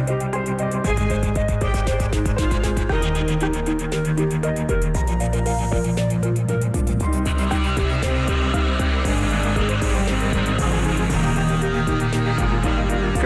Good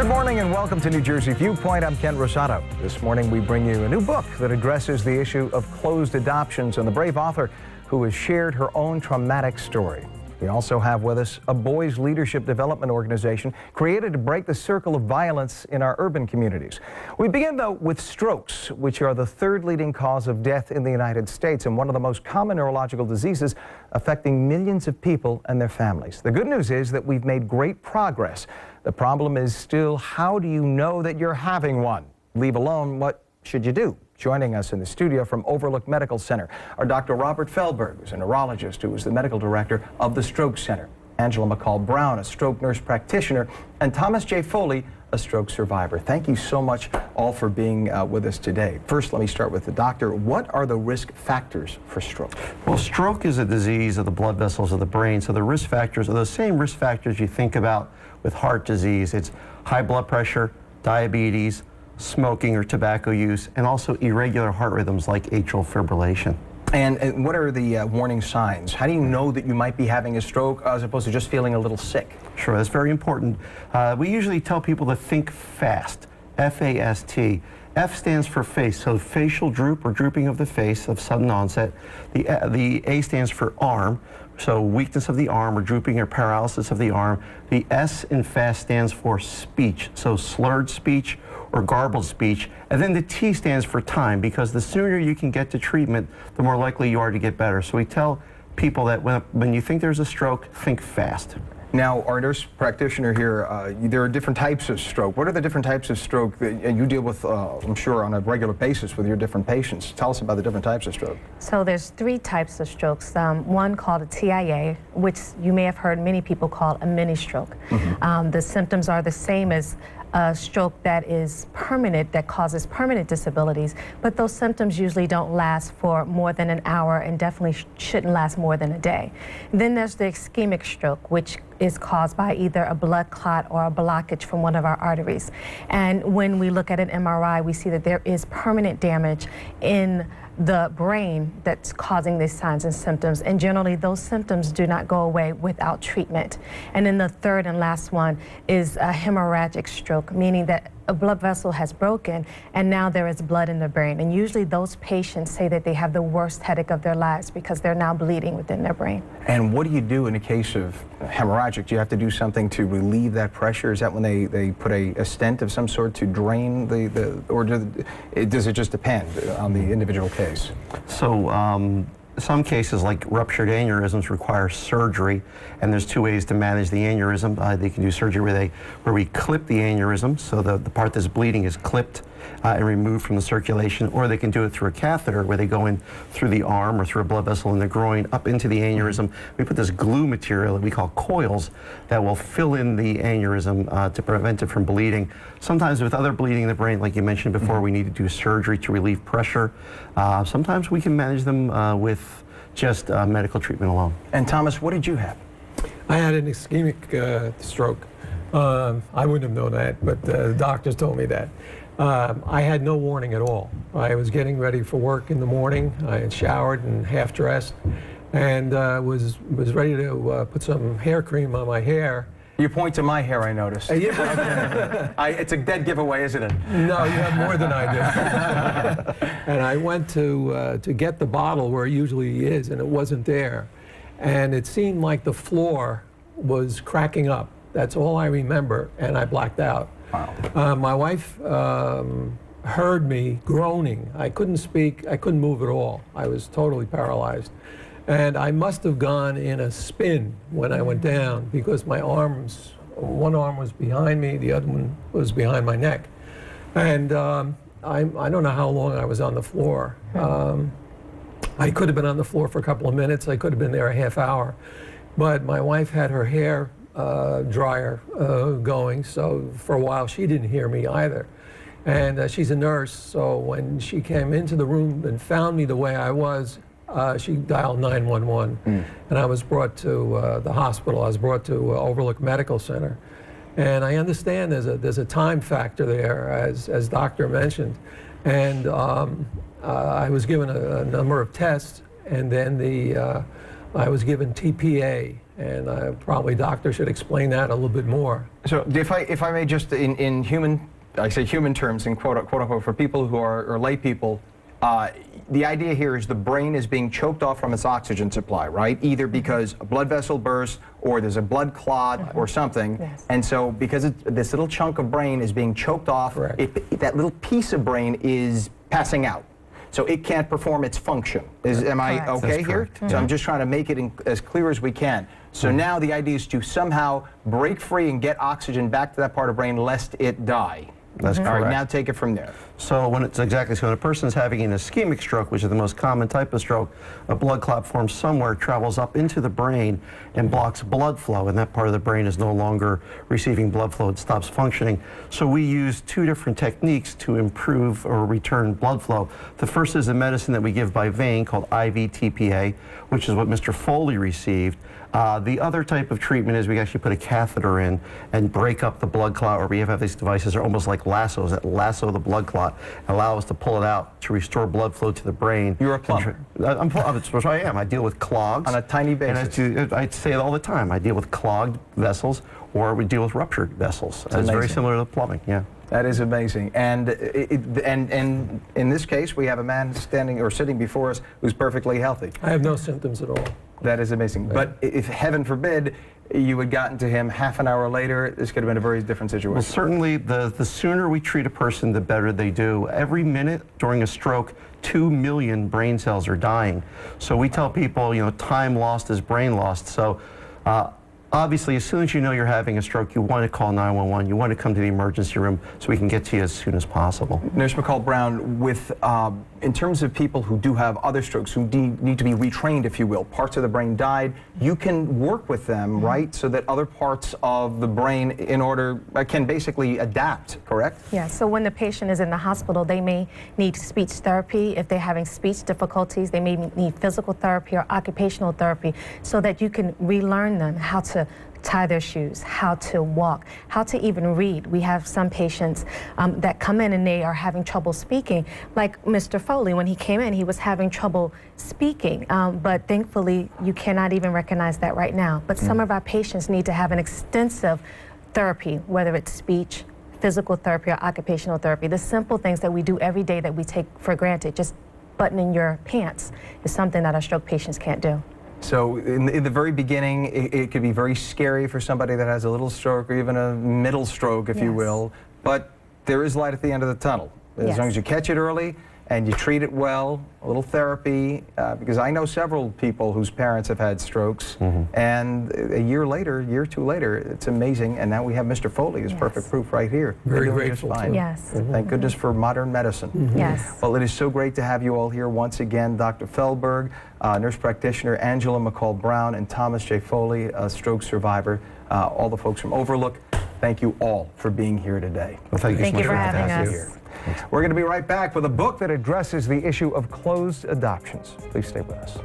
morning and welcome to New Jersey Viewpoint. I'm Ken Rosato. This morning we bring you a new book that addresses the issue of closed adoptions and the brave author who has shared her own traumatic story. We also have with us a boys' leadership development organization created to break the circle of violence in our urban communities. We begin, though, with strokes, which are the third leading cause of death in the United States and one of the most common neurological diseases affecting millions of people and their families. The good news is that we've made great progress. The problem is still, how do you know that you're having one? Leave alone, what should you do? Joining us in the studio from Overlook Medical Center are Dr. Robert Felberg, who's a neurologist who is the medical director of the Stroke Center, Angela McCall-Brown, a stroke nurse practitioner, and Thomas J. Foley, a stroke survivor. Thank you so much all for being with us today. First, let me start with the doctor. What are the risk factors for stroke? Well, stroke is a disease of the blood vessels of the brain, so the risk factors are the same risk factors you think about with heart disease. It's high blood pressure, diabetes, smoking or tobacco use, and also irregular heart rhythms like atrial fibrillation. And what are the warning signs? How do you know that you might be having a stroke as opposed to just feeling a little sick? Sure, that's very important. We usually tell people to think fast, F-A-S-T. F stands for face, so facial droop or drooping of the face of sudden onset. The A stands for arm, so weakness of the arm or drooping or paralysis of the arm. The S in fast stands for speech, so slurred speech or garbled speech. And then the T stands for time, because the sooner you can get to treatment, the more likely you are to get better. So we tell people that when you think there's a stroke, think fast. Now, our nurse practitioner here, there are different types of stroke. What are the different types of stroke that you deal with, I'm sure, on a regular basis with your different patients? Tell us about the different types of stroke. So there's three types of strokes. One called a TIA, which you may have heard many people call a mini stroke. The symptoms are the same as a stroke that is permanent, that causes permanent disabilities, but those symptoms usually don't last for more than an hour and definitely shouldn't last more than a day. Then there's the ischemic stroke, which is caused by either a blood clot or a blockage from one of our arteries. And when we look at an MRI, we see that there is permanent damage in the brain that's causing these signs and symptoms, and generally those symptoms do not go away without treatment. And then the third and last one is a hemorrhagic stroke, meaning that a blood vessel has broken and now there is blood in the brain. And usually those patients say that they have the worst headache of their lives because they're now bleeding within their brain. And what do you do in a case of hemorrhagic? Do you have to do something to relieve that pressure? Is that when they put a stent of some sort to drain or does it just depend on the individual case? So some cases, like ruptured aneurysms, require surgery, and there's two ways to manage the aneurysm. They can do surgery where we clip the aneurysm, so the part that's bleeding is clipped and removed from the circulation, or they can do it through a catheter where they go in through the arm or through a blood vessel in the groin up into the aneurysm. We put this glue material that we call coils that will fill in the aneurysm to prevent it from bleeding. Sometimes with other bleeding in the brain, like you mentioned before, we need to do surgery to relieve pressure. Sometimes we can manage them with just medical treatment alone. And Thomas, what did you have? I had an ischemic stroke. I wouldn't have known that, but the doctors told me that. I had no warning at all. I was getting ready for work in the morning. I had showered and half dressed, and was ready to put some hair cream on my hair. You point to my hair, I noticed. It's a dead giveaway, isn't it? No, you have more than I do. And I went to get the bottle where it usually is, and it wasn't there. And it seemed like the floor was cracking up. That's all I remember, and I blacked out. Wow. My wife heard me groaning. I couldn't speak. I couldn't move at all. I was totally paralyzed. And I must have gone in a spin when I went down, because my arms, one arm was behind me, the other one was behind my neck. And I don't know how long I was on the floor. I could have been on the floor for a couple of minutes. I could have been there a half hour. But my wife had her hair dryer going, so for a while she didn't hear me either. And she's a nurse, so when she came into the room and found me the way I was, she dialed 911, and I was brought to the hospital. I was brought to Overlook Medical Center, And I understand there's a time factor there, as Doctor mentioned. And I was given a number of tests, and then I was given TPA, and probably Doctor should explain that a little bit more. So if I may just in human, I say human terms, in quote unquote, for people who are lay people, the idea here is the brain is being choked off from its oxygen supply, right? Either because a blood vessel burst or there's a blood clot or something. Yes. And so because this little chunk of brain is being choked off, that little piece of brain is passing out. So it can't perform its function. Am I okay here? So I'm just trying to make it as clear as we can. So now the idea is to somehow break free and get oxygen back to that part of the brain lest it die. That's correct. All right, now take it from there. So when it's exactly, so when a person is having an ischemic stroke, which is the most common type of stroke, a blood clot forms somewhere, travels up into the brain and blocks blood flow, and that part of the brain is no longer receiving blood flow, it stops functioning. So we use two different techniques to improve or return blood flow. The first is a medicine that we give by vein called IV TPA, which is what Mr. Foley received. The other type of treatment is we actually put a catheter in and break up the blood clot, or we have these devices that are almost like lassos that lasso the blood clot, allow us to pull it out to restore blood flow to the brain. You're a plumber. That's what I am. I deal with clogs. On a tiny basis. And I say it all the time. I deal with clogged vessels, or we deal with ruptured vessels. It's very similar to plumbing, yeah. That is amazing. And in this case, we have a man standing or sitting before us who's perfectly healthy. I have no symptoms at all. That is amazing. But if, heaven forbid, you had gotten to him half an hour later, this could have been a very different situation. Well, certainly, the sooner we treat a person, the better they do. Every minute during a stroke, 2 million brain cells are dying. So we tell people, you know, time lost is brain lost. So obviously, as soon as you know you're having a stroke, you want to call 911. You want to come to the emergency room so we can get to you as soon as possible. Nurse McCall-Brown, with in terms of people who do have other strokes, who need to be retrained, if you will, parts of the brain died, you can work with them, right, so that other parts of the brain can basically adapt, correct? Yeah, so when the patient is in the hospital, they may need speech therapy. If they're having speech difficulties, they may need physical therapy or occupational therapy so that you can relearn them how to tie their shoes, how to walk, how to even read. We have some patients that come in and they are having trouble speaking. Like Mr. Foley, when he came in, he was having trouble speaking, but thankfully you cannot even recognize that right now. But some of our patients need to have an extensive therapy, whether it's speech, physical therapy, or occupational therapy. The simple things that we do every day that we take for granted, just buttoning your pants, is something that our stroke patients can't do. So in the very beginning, it could be very scary for somebody that has a little stroke or even a middle stroke, if you will, but there is light at the end of the tunnel. As long as you catch it early and you treat it well, a little therapy, because I know several people whose parents have had strokes, and a year or two later, it's amazing, and now we have Mr. Foley as perfect proof right here. Very grateful. Yes. Thank goodness for modern medicine. Yes. Well, it is so great to have you all here once again. Dr. Felberg, nurse practitioner Angela McCall-Brown, and Thomas J. Foley, a stroke survivor, all the folks from Overlook. Thank you all for being here today. Well, thank you so much for having us. We're going to be right back with a book that addresses the issue of closed adoptions. Please stay with us.